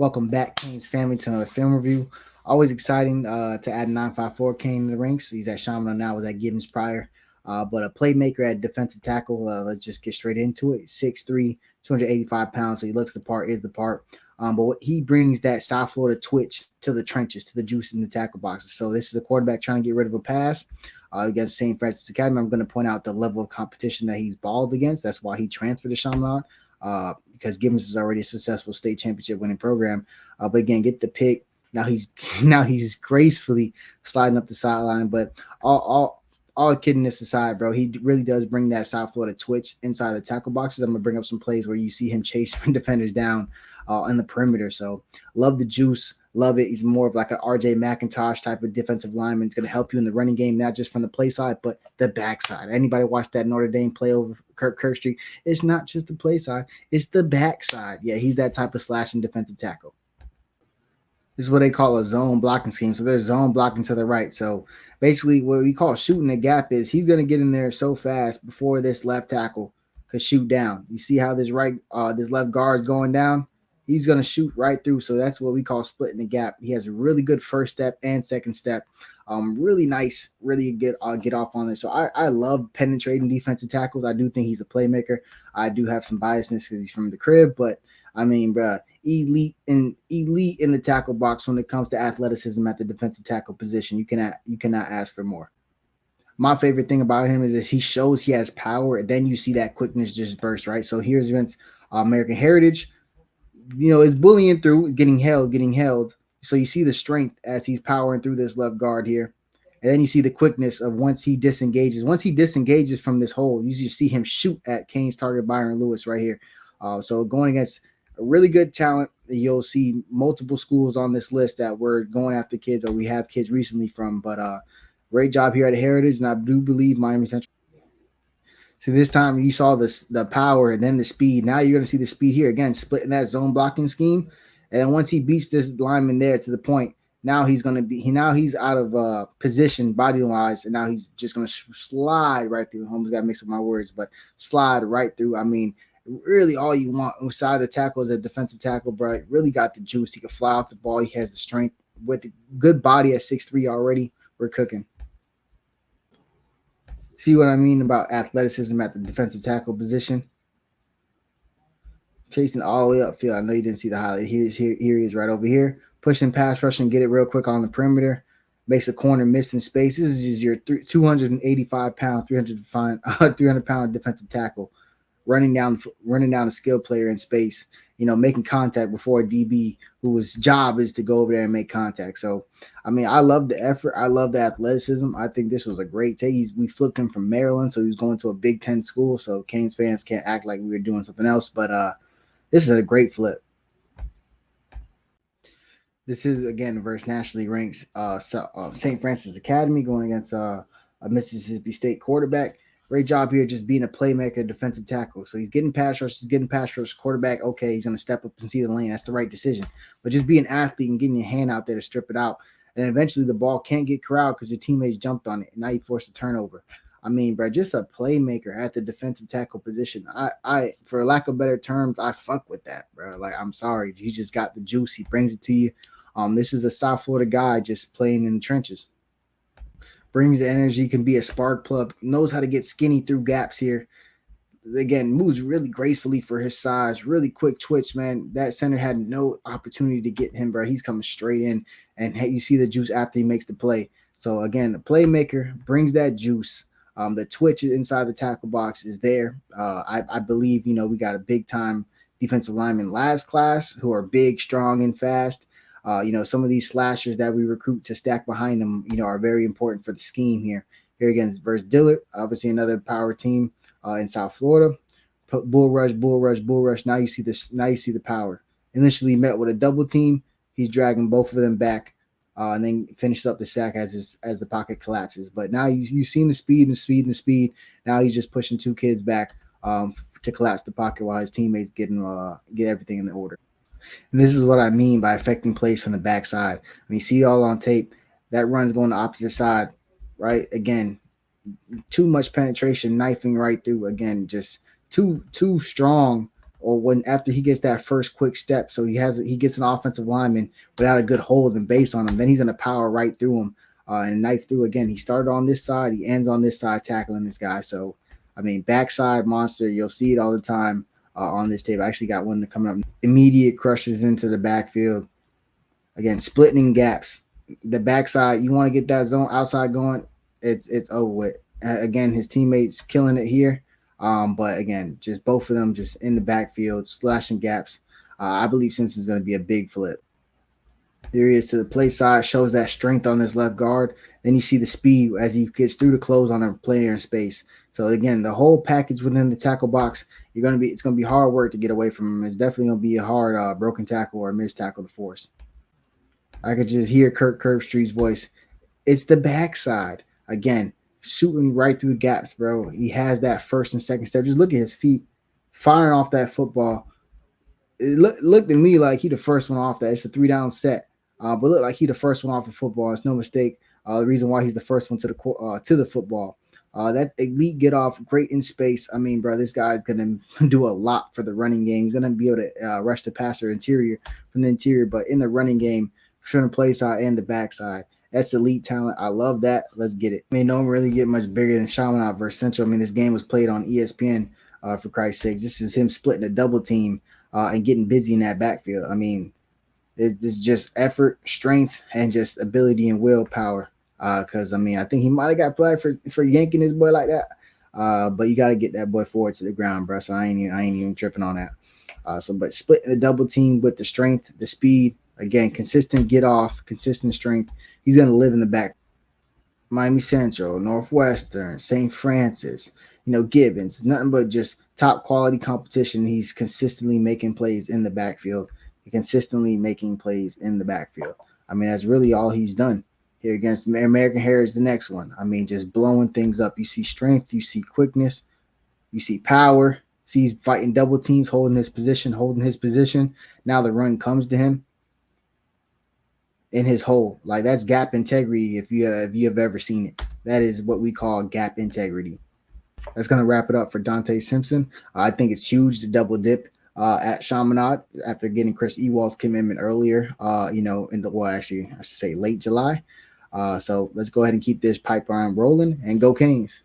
Welcome back, Kane's family, to another film review. Always exciting to add 954 Kane in the ranks. He's at Shaman now, was at Gibbons prior. But a playmaker at defensive tackle. Let's just get straight into it. 6'3", 285 pounds. So he looks the part, is the part. He brings that South Florida twitch to the trenches, to the juice in the tackle boxes. So this is a quarterback trying to get rid of a pass against St. Francis Academy. I'm going to point out the level of competition that he's balled against. That's why he transferred to Shaman. Because Gibbons is already a successful state championship winning program. But again, get the pick. Now he's gracefully sliding up the sideline. But all kiddiness aside, bro, he really does bring that South Florida twitch inside the tackle boxes. I'm gonna bring up some plays where you see him chase defenders down in the perimeter. So love the juice. Love it. He's more of like an RJ McIntosh type of defensive lineman. It's going to help you in the running game, not just from the play side, but the backside. Anybody watch that Notre Dame play over Kirkstreet? It's not just the play side, it's the backside. Yeah, he's that type of slashing defensive tackle. This is what they call a zone blocking scheme. So there's zone blocking to the right. So basically, what we call shooting the gap is he's going to get in there so fast before this left tackle could shoot down. You see how this left guard is going down? He's going to shoot right through. So that's what we call splitting the gap. He has a really good first step and second step. Really nice, really get off on it. So I love penetrating defensive tackles. I do think he's a playmaker. I do have some biasness because he's from the crib, but I mean, bro, elite in the tackle box when it comes to athleticism at the defensive tackle position. You cannot ask for more. My favorite thing about him is he shows he has power, and then you see that quickness just burst, right? So here's Vince American Heritage. Is bullying through, getting held. So you see the strength as he's powering through this left guard here. And then you see the quickness of once he disengages. Once he disengages from this hole, you see him shoot at Kane's target, Byron Lewis, right here. So going against a really good talent, you'll see multiple schools on this list that we're going after kids, or we have kids recently from. But great job here at Heritage, and I do believe Miami Central. So this time you saw the power and then the speed. Now you're going to see the speed here again, splitting that zone blocking scheme. And then once he beats this lineman there to the point, now he's going to be he's out of position body wise, and now he's just going to slide right through. Almost got to mix up my words, but slide right through. I mean, really all you want inside the tackle is a defensive tackle, bro. Really got the juice. He can fly off the ball. He has the strength with the good body at 6'3" already. We're cooking. See what I mean about athleticism at the defensive tackle position? Chasing all the way upfield. I know you didn't see the highlight. Here he is right over here. Pushing pass rushing, get it real quick on the perimeter. Makes a corner miss in space. This is your 285 pound, 300 pound defensive tackle running down a skilled player in space, making contact before a DB whose job is to go over there and make contact. So, I mean, I love the effort. I love the athleticism. I think this was a great take. We flipped him from Maryland, so he was going to a Big Ten school. So Canes fans can't act like we were doing something else. But this is a great flip. This is, again, versus nationally ranked St. Francis Academy going against a Mississippi State quarterback. Great job here just being a playmaker, defensive tackle. So he's getting pass rush, quarterback. Okay, he's going to step up and see the lane. That's the right decision. But just be an athlete and getting your hand out there to strip it out. And eventually the ball can't get corralled because your teammates jumped on it. And now you force a turnover. I mean, bro, just a playmaker at the defensive tackle position. I for lack of better terms, I fuck with that, bro. Like, I'm sorry. He just got the juice. He brings it to you. This is a South Florida guy just playing in the trenches. Brings the energy, can be a spark plug, knows how to get skinny through gaps here. Again, moves really gracefully for his size, really quick twitch, man. That center had no opportunity to get him, bro. He's coming straight in, and you see the juice after he makes the play. So, again, the playmaker brings that juice. The twitch inside the tackle box is there. I believe, we got a big-time defensive lineman last class who are big, strong, and fast. Some of these slashers that we recruit to stack behind them, are very important for the scheme here. Here again, versus Dillard, obviously another power team in South Florida. Bull rush. Now you see this. Now you see the power. Initially met with a double team. He's dragging both of them back, and then finishes up the sack as the pocket collapses. But now you've seen the speed. Now he's just pushing two kids back to collapse the pocket while his teammates get everything in order. And this is what I mean by affecting plays from the backside. When you see it all on tape, that run's going the opposite side, right? Again, too much penetration, knifing right through. Again, just too strong or when after he gets that first quick step, so he gets an offensive lineman without a good hold and base on him, then he's gonna power right through him and knife through again. He started on this side, he ends on this side tackling this guy. So I mean, backside monster, you'll see it all the time on this tape. I actually got one coming up. Immediate crushes into the backfield. Again, splitting gaps. The backside, you want to get that zone outside going, it's over with. Again, his teammates killing it here. But again, just both of them just in the backfield, slashing gaps. I believe Simpson's going to be a big flip. There he is to the play side, shows that strength on this left guard. Then you see the speed as he gets through the close on a player in space. So again, the whole package within the tackle box, it's gonna be hard work to get away from him. It's definitely gonna be a hard broken tackle or missed tackle to force. I could just hear Kirk Herbstreit's voice. It's the backside. Again, shooting right through gaps, bro. He has that first and second step. Just look at his feet, firing off that football. It looked to me like he the first one off that. It's a 3-down set, but look like he the first one off the football. It's no mistake. The reason why he's the first one to the football. That's elite get off, great in space. I mean, bro, this guy's gonna do a lot for the running game. He's gonna be able to rush the passer from the interior, but in the running game, from the play side and the backside. That's elite talent. I love that. Let's get it. I mean, don't really get much bigger than Chaminade versus Central. I mean, this game was played on ESPN, for Christ's sake. This is him splitting a double team and getting busy in that backfield. I mean, it's just effort, strength, and just ability and willpower. Because I mean, I think he might have got flagged for yanking his boy like that. But you got to get that boy forward to the ground, bro. So I ain't even tripping on that. But splitting the double team with the strength, the speed, again, consistent get off, consistent strength. He's gonna live in the back. Miami Central, Northwestern, St. Francis, Gibbons, nothing but just top quality competition. He's consistently making plays in the backfield. Consistently making plays in the backfield. I mean, that's really all he's done here against American Heritage. The next one, I mean, just blowing things up. You see strength, you see quickness, you see power. See, he's fighting double teams, holding his position. Now the run comes to him in his hole. Like, that's gap integrity. If you have ever seen it, that is what we call gap integrity. That's going to wrap it up for Donta Simpson. I think it's huge to double dip at Chaminade after getting Chris Ewald's commitment earlier, actually, I should say late July. So let's go ahead and keep this pipeline rolling and go Canes.